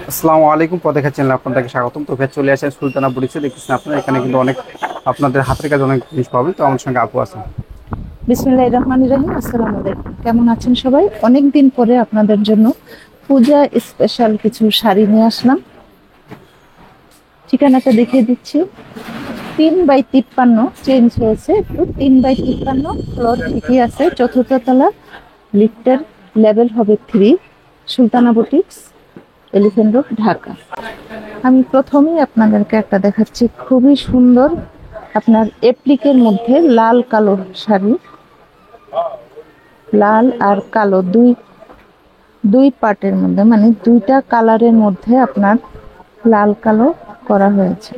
আসসালামু আলাইকুম, পদেখা চ্যানেলে আপনাদেরকে স্বাগতম। তো ভাই চলে আসেন সুলতানা বুটিক্সে। দেখতেছেন আপনারা এখানে কিন্তু অনেক আপনাদের হাতের কাছে অনেক জিনিস পাবেন। তো আমার সঙ্গে আপু আছে। বিসমিল্লাহির রহমানির রহিম। আসসালামু আলাইকুম। কেমন আছেন সবাই? অনেক দিন পরে আপনাদের জন্য পূজা স্পেশাল কিছু শাড়ি নিয়ে আসলাম। ঠিকানাটা দেখিয়ে দিচ্ছি। 3/53 চেঞ্জ হয়েছে একটু। 3/53 ফ্লোর ঠিকই আছে, চতুর্থ তলা, লিফটের লেভেল হবে 3, Sultana boutiques, elephant road, Dhaka. আমি প্রথমেই আপনাদেরকে একটা দেখাচ্ছি, খুবই সুন্দর আপনার এপ্লিকের মধ্যে লাল কালো শাড়ি। লাল আর কালো দুই দুই পার্টের মধ্যে, মানে দুইটা কালারের মধ্যে আপনার লাল কালো করা হয়েছে।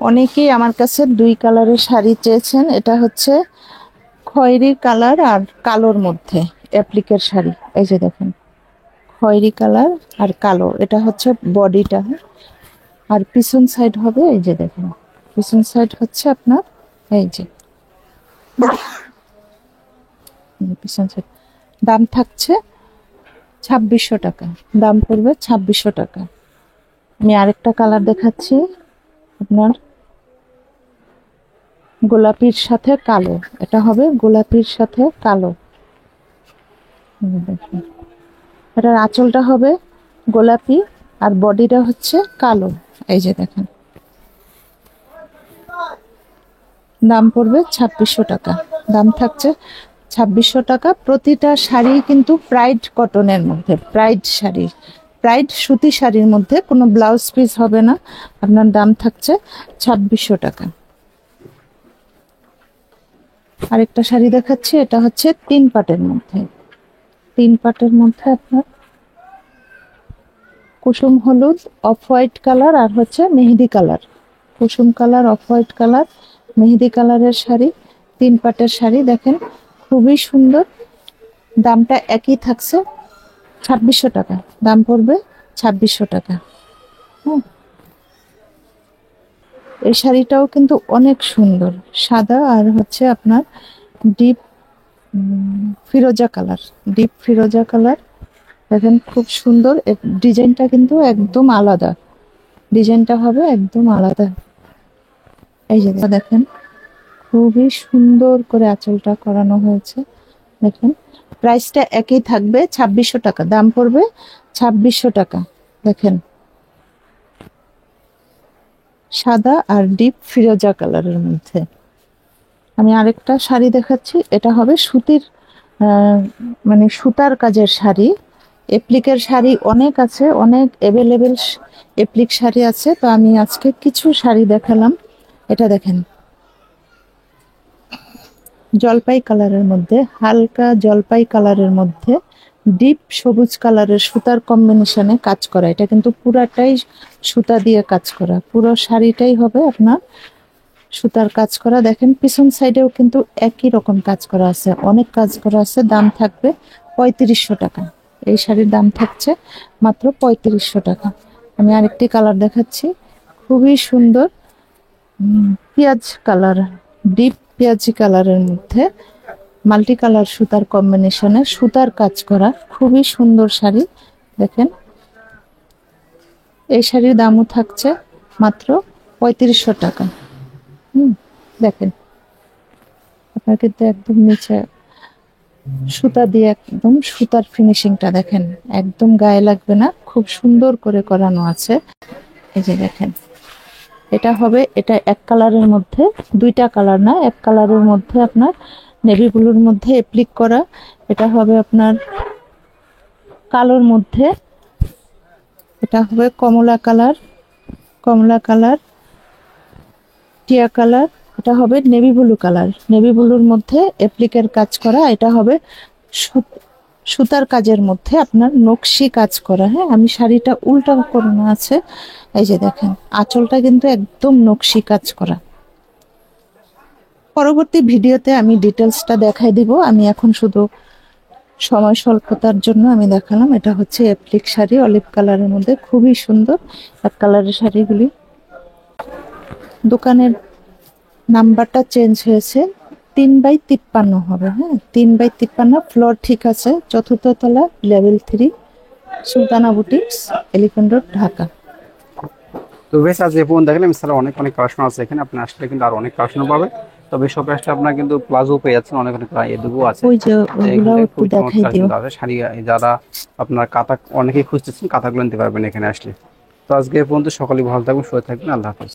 অনেকেই আমার কাছে দুই কালারের শাড়ি চেয়েছেন। এটা হচ্ছে খয়েরি কালার আর কালোর মধ্যে অ্যাপ্লিকের শাড়ি। এই যে দেখেন, খয়েরি কালার আর কালো, এটা হচ্ছে বডিটা। আর পিছন সাইড হবে, এই যে দেখেন, পিছন সাইড হচ্ছে আপনার এই যে পিছন সাইড। দাম থাকছে 2600 টাকা। দাম পড়বে 2600 টাকা। আমি আরেকটা কালার দেখাচ্ছি আপনার, গোলাপির সাথে কালো। এটা হবে গোলাপির সাথে কালো। দেখুন, এটার আঁচলটা হবে গোলাপি আর বডিটা হচ্ছে কালো। এই যে দেখেন, দাম পড়বে 2600 টাকা। দাম থাকছে 2600 টাকা। প্রতিটা শাড়ি কিন্তু প্রাইড কটনের মধ্যে, প্রাইড শাড়ি, প্রাইড সুতি শাড়ির মধ্যে, কোনো ব্লাউজ পিস হবে না। আপনার দাম থাকছে 2600 টাকা। আরেকটা শাড়ি দেখাচ্ছি, এটা হচ্ছে 3 পাটের মধ্যে। 3 পাটের মধ্যে আপনার কুসুম হলুদ, অফ হোয়াইট কালার আর হচ্ছে মেহেদি কালার। কুসুম কালার, অফ হোয়াইট কালার, মেহেদি কালারের শাড়ি, 3 পাটের শাড়ি। দেখেন, খুবই সুন্দর। দামটা একই থাকছে 2600 টাকা। দাম পড়বে 2600 টাকা। হ্যাঁ, এই শাড়িটাও কিন্তু অনেক সুন্দর, সাদা আর হচ্ছে আপনার ডিপ ফিরোজা কালার, ডিপ ফিরোজা কালার। দেখেন, খুব সুন্দর। ডিজাইনটা কিন্তু একদম আলাদা, ডিজাইনটা হবে একদম আলাদা। এই যে দেখেন, খুবই সুন্দর করে আঁচলটা করানো হয়েছে। দেখেন, প্রাইসটা একই থাকবে 2600 টাকা। দাম পড়বে 2600 টাকা। দেখেন, সাদা আর ডিপ ফিরোজা কালারের মধ্যে। আমি আরেকটা শাড়ি দেখাচ্ছি, এটা হবে সুতির মানে সুতার কাজের শাড়ি। এপ্লিকের শাড়ি অনেক আছে, অনেক অ্যাভেলেবেল এপ্লিক শাড়ি আছে। তো আমি আজকে কিছু শাড়ি দেখালাম। এটা দেখেন, জলপাই কালারের মধ্যে, হালকা জলপাই কালারের মধ্যে ডিপ সবুজ কালারের সুতার কম্বিনেশনে কাজ করা। এটা কিন্তু পুরাটাই সুতা দিয়ে কাজ করা, পুরো শাড়িটাই হবে আপনার সুতার কাজ করা। দেখেন, পিছন সাইডেও কিন্তু একই রকম কাজ করা আছে, অনেক কাজ করা আছে। দাম থাকবে 3500 টাকা। এই শাড়ির দাম থাকছে মাত্র 3500 টাকা। আমি আরেকটি কালার দেখাচ্ছি, খুবই সুন্দর, পেঁয়াজ কালার, ডিপ পেঁয়াজি কালারের মধ্যে মাল্টি কালার সুতার কম্বিনেশনে সুতার কাজ করা, খুবই সুন্দর শাড়ি। দেখেন, এই শাড়ির দামও থাকছে মাত্র 3500 টাকা। দেখেন, আপনার কিন্তু একদম নিচে সুতা দিয়ে একদম সুতার ফিনিশিংটা দেখেন, একদম গায়ে লাগবে না, খুব সুন্দর করে করানো আছে। এই যে দেখেন, এটা হবে, এটা এক কালারের মধ্যে, দুইটা কালার না, এক কালারের মধ্যে আপনার নেভি ব্লুর মধ্যে অ্যাপ্লিক করা। এটা হবে আপনার কালোর মধ্যে, এটা হবে কমলা কালার, কমলা কালার, টিয়া কালার। এটা হবে নেভি ব্লু কালার, নেভি ব্লুর মধ্যে অ্যাপ্লিকের কাজ করা। এটা হবে সুতার কাজের মধ্যে আপনার নকশি কাজ করা। হ্যাঁ, আমি শাড়িটা উল্টা করানো আছে। এই যে দেখেন, আঁচলটা কিন্তু একদম নকশি কাজ করা। পরবর্তী ভিডিওতে আমি ডিটেলসটা দেখাই দিব। আমি এখন শুধু সময় স্বল্পতার জন্য আমি দেখালাম। এটা হচ্ছে অ্যাপ্লিক শাড়ি, অলিভ কালারের মধ্যে, খুবই সুন্দর এক কালারের শাড়িগুলি। দোকানের নাম্বারটা চেঞ্জ হয়েছে, 3x53 হবে, হ্যাঁ 3x53, ফ্লোর ঠিক আছে, চতুর্থ তলা, level 3, Sultana boutiques, elephant road, Dhaka. তো বেশ আজ এই পর্যন্ত দেখেন ইনশাআল্লাহ অনেক অনেক কালেকশন আছে এখানে, আপনি আসলে কিন্তু আর অনেক কালেকশন পাবেন। তবে সব আসলে আপনার কিন্তু প্লাজো পেয়ে যাচ্ছেন, অনেক অনেক এদিকেও আছে। ওই যে তো ওগুলাও এগুলো একটু খুবই দেখাই চমৎকার দিও। কিন্তু আছে শাড়ি, যারা আপনার কাঁথা অনেকেই খুঁজতেছেন কাঁথাগুলো নিতে পারবেন এখানে আসলে। তো আজকে এই পর্যন্ত, সকলেই ভালো থাকবেন, সুস্থ থাকবেন, আল্লাহ হাফেজ।